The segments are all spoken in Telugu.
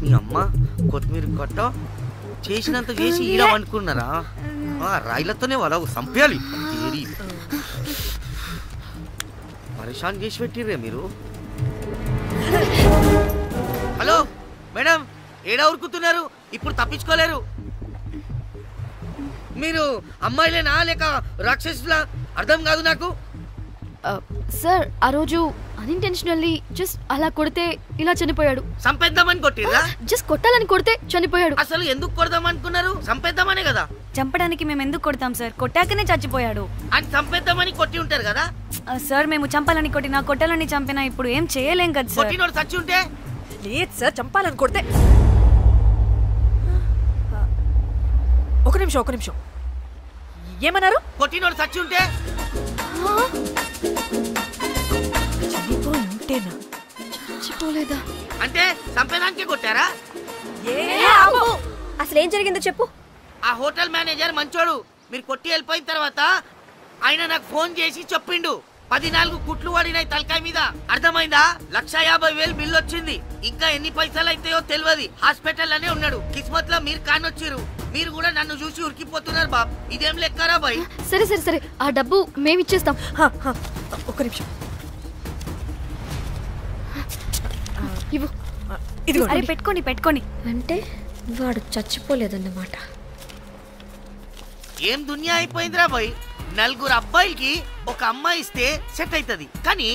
మీ అమ్మ కొత్తిమీర కట్ట చేసినంత చేసి ఈడ అనుకున్నారా? రాయిలతోనే వాళ్ళ సంపేయాలి. పరేషాన్ చేసి పెట్టిర్రే మీరు. హలో మేడం, ఏడా ఉరుకుతున్నారు? ఇప్పుడు తప్పించుకోలేరు. మీరు అమ్మాయిలేనా లేక రాక్షసులా? అర్థం కాదు నాకు. సార్ ఆ రోజు అన్ఇంటెన్షనల్లీ జస్ట్ అలా కొడితే ఇలా చనిపోయాడు. సంపేద్దామని కొట్టిర్రా? జస్ట్ కొట్టాలని కొడితే చనిపోయాడు. అసలు ఎందుకు కొడదాం అనుకున్నారు? సంపేద్దామనే కదా. చంపడానికి మేము ఎందుకు కొడతాం సార్? కొట్టాకనే చచ్చిపోయాడు. అని సంపేద్దామని కొట్టి ఉంటారు కదా సార్. మేము చంపాలని కొట్టినా కొట్టాలని చంపినా ఇప్పుడు ఏం చేయలేం కదా సార్. కొట్టినోడు చచ్చి ఉంటే? లేదు సార్, చంపాలని కొడితే. ఒక నిమిషం ఏమన్నారు? కొట్టినోడు చచ్చి ఉంటే? చచ్చిపోలేదా అంటే సంపేదానికే కొట్టారా? అసలు ఏం జరిగిందో చెప్పు. ఆ హోటల్ మేనేజర్ మంచోడు. మీరు కొట్టి వెళ్ళిపోయిన తర్వాత ఆయన నాకు ఫోన్ చేసి చెప్పిండు 14 కుట్లు పడినాయి తలకాయ మీద. అర్థమైందా? 1,50,000 బిల్లు వచ్చింది. ఇంకా ఎన్ని పైసలు అయితాయో తెలియదు. హాస్పిటల్ లోనే ఉన్నాడు. కిస్మత్ లో మీరు కానొచ్చిరు. మీరు కూడా నన్ను చూసి ఉరికిపోతున్నారు బాబ్. ఇదేం లెక్కరా బాయ్? సరే సరే సరే, ఆ డబ్బు మేమిచ్చేస్తాం. ఒక నిమిషం ఇవ్వు. అరే పెట్టుకోని. అంటే వాడు చచ్చిపోలేదన్నమాట. ఏం దునియా అయిపోయిందిరా బాయ్. 4 అబ్బాయిలకి ఒక అమ్మాయి ఇస్తే సెట్ అవుతుంది, కానీ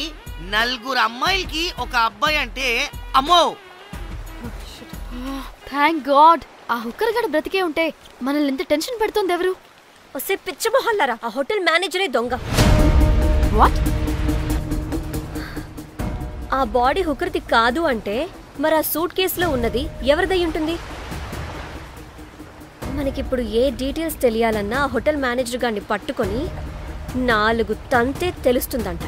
4 అమ్మాయిలకి ఒక అబ్బాయి అంటే అమ్మో. థ్యాంక్ గాడ్ ఆ హుక్కర్ గడ బ్రతికే ఉంటే మనల్ని ఎంత టెన్షన్ పెడుతుంది ఎవరు? వస్తే పిచ్చ మొహల్లారా, ఆ హోటల్ మేనేజరే దొంగ. వాట్? ఆ బాడీ హుకర్ది కాదు అంటే మరి ఆ సూట్ కేసులో ఉన్నది ఎవరిదై ఉంటుంది? మనకిప్పుడు ఏ డీటెయిల్స్ తెలియాలన్నా ఆ హోటల్ మేనేజర్ గారిని పట్టుకొని 4 తంతే తెలుస్తుందంట.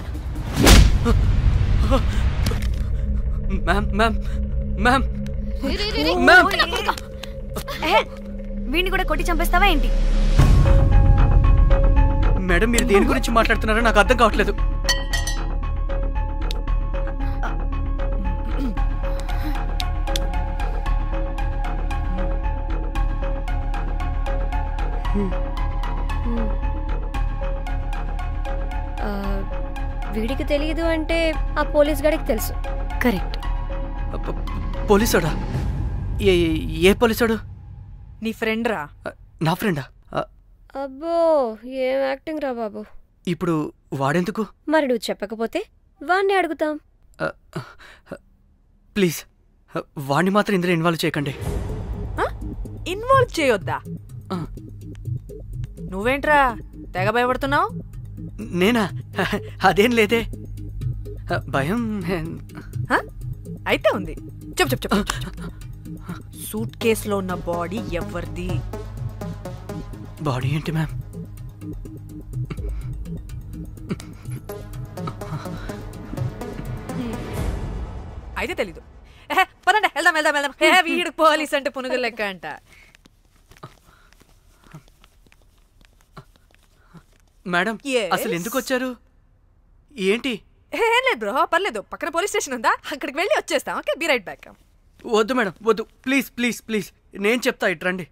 వీడిని కూడా కొట్టి చంపేస్తావా ఏంటి? మేడం, మీరు దేని గురించి మాట్లాడుతున్నారో నాకు అర్థం కావట్లేదు. వీడికి తెలియదు అంటే ఆ పోలీస్ గాడికి తెలుసు. కరెక్ట్. పోలీసోడా? ఏ పోలీసోడు? నీ ఫ్రెండ్ రా. నా ఫ్రెండా? అబ్బో, ఏం యాక్టింగ్ రా బాబు. ఇప్పుడు వాడెందుకు? మరి నువ్వు చెప్పకపోతే వాణ్ణి అడుగుతాం. ప్లీజ్ వాణ్ణి మాత్రం ఇందులో ఇన్వాల్వ్ చేయకండి. ఇన్వాల్వ్ చేయొద్దా? నువ్వేంట్రా తెగ భయపడుతున్నావు? నేనా? అదేం లేదే, భయం అయితే ఉంది. చెప్పు. సూట్ కేసులో ఉన్న బాడీ ఎవరిది? బాడీ ఏంటి మ్యామ్? అయితే తెలీదు. పదండి వెళ్దాం. వీడు పోలీస్ అంటే పునుగులు లెక్క అంట. మేడం, అసలు ఎందుకు వచ్చారు? ఏంటి? ఏం లేదు బ్రో, పర్లేదు. పక్కన పోలీస్ స్టేషన్ ఉందా, అక్కడికి వెళ్ళి వచ్చేస్తాం. Okay, be right back. వద్దు మేడం, వద్దు. ప్లీజ్ నేను చెప్తా, ఇట్రండి.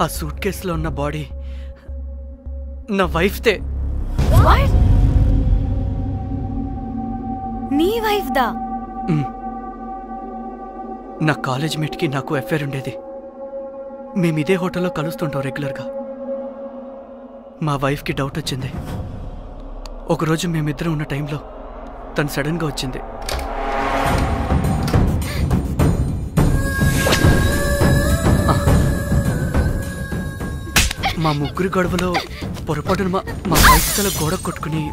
ఆ సూట్ కేసులో ఉన్న బాడీ నా వైఫ్దే. నీ వైఫ్ దా? నా కాలేజ్ మేట్కి నాకు అఫైర్ ఉండేది. మేము ఇదే హోటల్లో కలుస్తుంటాం రెగ్యులర్గా. మా వైఫ్కి డౌట్ వచ్చింది. ఒకరోజు మేమిద్దరం ఉన్న టైంలో తను సడన్గా వచ్చింది. మా ముగ్గురి గొడవలో పొరపాటున మా వైఫ్ తల గోడ కొట్టుకుని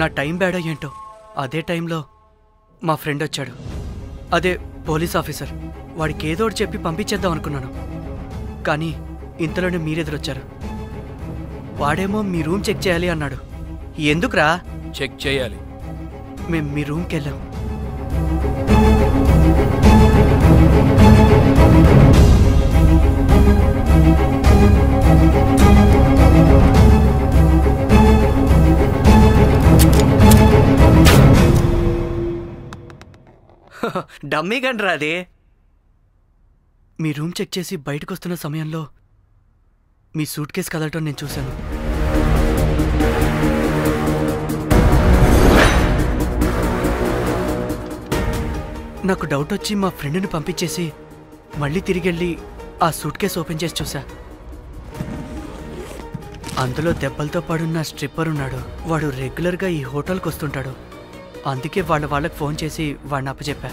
నా టైం బ్యాడ్ అయ్యేంటో అదే టైంలో మా ఫ్రెండ్ వచ్చాడు. అదే పోలీస్ ఆఫీసర్. వాడికి ఏదో ఒకటి చెప్పి పంపించేద్దాం అనుకున్నాను, కానీ ఇంతలోనే మీరెదురొచ్చారు. వాడేమో మీ రూమ్ చెక్ చేయాలి అన్నాడు. ఎందుకురా? చెక్ చేయాలి. మేము మీ రూమ్కి వెళ్ళాం. డమ్మీ గండ్రా అది. మీ రూమ్ చెక్ చేసి బయటకు వస్తున్న సమయంలో మీ సూట్ కేసు కదలటం నేను చూశాను. నాకు డౌట్ వచ్చి మా ఫ్రెండ్ని పంపించేసి మళ్ళీ తిరిగెళ్ళి ఆ సూట్ కేసు ఓపెన్ చేసి చూసా. అందులో దెబ్బలతో పడున్న స్ట్రిప్పర్ ఉన్నాడు. వాడు రెగ్యులర్గా ఈ హోటల్కి వస్తుంటాడు. అందుకే వాళ్ళకి ఫోన్ చేసి వాడిని అప్పచెప్పా.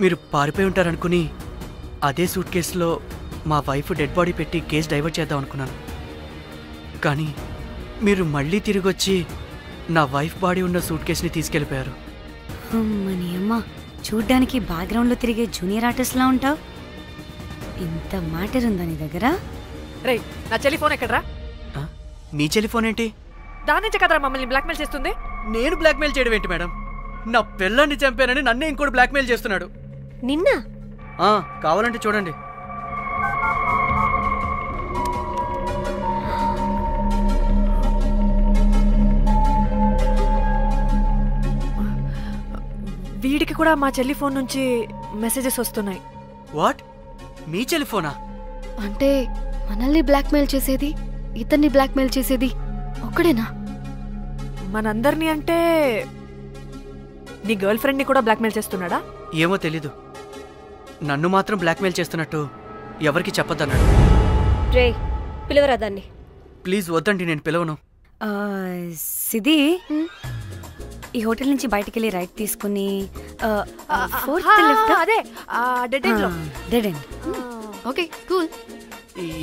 మీరు పారిపోయి ఉంటారనుకుని అదే సూట్ కేసులో మా వైఫ్ డెడ్ బాడీ పెట్టి కేసు డైవర్ట్ చేద్దాం అనుకున్నాను. కానీ మీరు మళ్ళీ తిరిగి వచ్చి నా వైఫ్ బాడీ ఉన్న సూట్ కేసుని తీసుకెళ్ళిపోయారు. అమ్మని అమ్మ, చూడ్డానికి బ్యాక్గ్రౌండ్లో తిరిగే జూనియర్ ఆర్టిస్ట్లా ఉంటావు. ఇంత మ్యాటర్ ఉందా నీ దగ్గర? రేయ్, నా చెల్లి ఫోన్ ఎక్కడరా? మీ టెలిఫోన్ ఏంటి? దాని నుంచే కదరా మమ్మల్ని బ్లాక్మెయిల్ చేస్తుంది. నేను బ్లాక్మెయిల్ చేయడం ఏంటి మేడం? నా పిల్లాన్ని చంపానని నన్నే ఇంకోటి బ్లాక్మెయిల్ చేస్తున్నాడు. నిన్న కావాలంటే చూడండి. వీడికి కూడా మా చెల్లి ఫోన్ నుంచి మెసేజెస్ వస్తున్నాయి. వాట్? మీ టెలిఫోనా? అంటే మనల్ని బ్లాక్మెయిల్ చేసేది, ఇతన్ని బ్లాక్మెయిల్ చేసేది ఒక్కడేనా? మనందరినీ అంటే నీ గర్ల్ ఫ్రెండ్ ని కూడా బ్లాక్మెయిల్ చేస్తున్నాడా? ఏమో తెలీదు. నన్ను మాత్రం బ్లాక్మెయిల్ చేస్తున్నట్టు ఎవరికి చెప్పొద్దన్నాడు. రే, పిలవరా దాన్ని. ప్లీజ్ వద్దండి, నేను పిలవను. సిది, ఈ హోటల్ నుంచి బయటికి వెళ్ళి రైట్ తీసుకుని అదే డెడ్ ఎండ్ లో. Dead end. Okay, cool.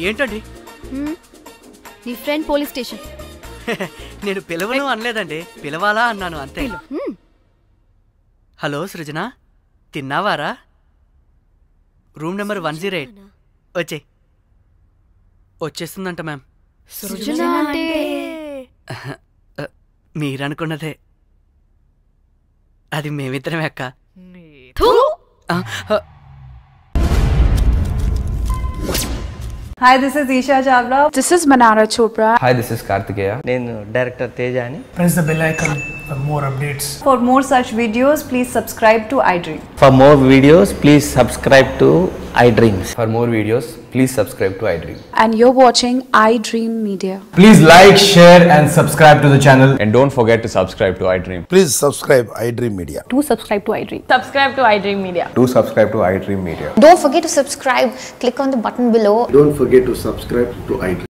ఏంటండి? నీ ఫ్రెండ్ పోలీస్ స్టేషన్. నేను పిలవను అనలేదండి, పిలవాలా అన్నాను అంతే. హలో సృజన, తిన్నావారా? Room number 108. వచ్చేస్తుందంట మ్యామ్. సృజన అంటే మీరనుకున్నదే. అది మేమిద్దరమే అక్క. Hi, this is Isha Chavla. This is Manara Chopra. Hi, this is Kartikeya. నేను డైరెక్టర్ తేజ అని. Press the bell icon for more updates. For more such videos, please subscribe to iDream. For more videos, please subscribe to iDreams. For more videos, please subscribe to iDream. And you're watching iDream Media. Please like, share and subscribe to the channel. And don't forget to subscribe to iDream. Please subscribe iDream Media. Do subscribe to iDream. Subscribe to iDream Media. Do subscribe to iDream Media. Don't forget to subscribe. Click on the button below. Don't forget to subscribe to iDream.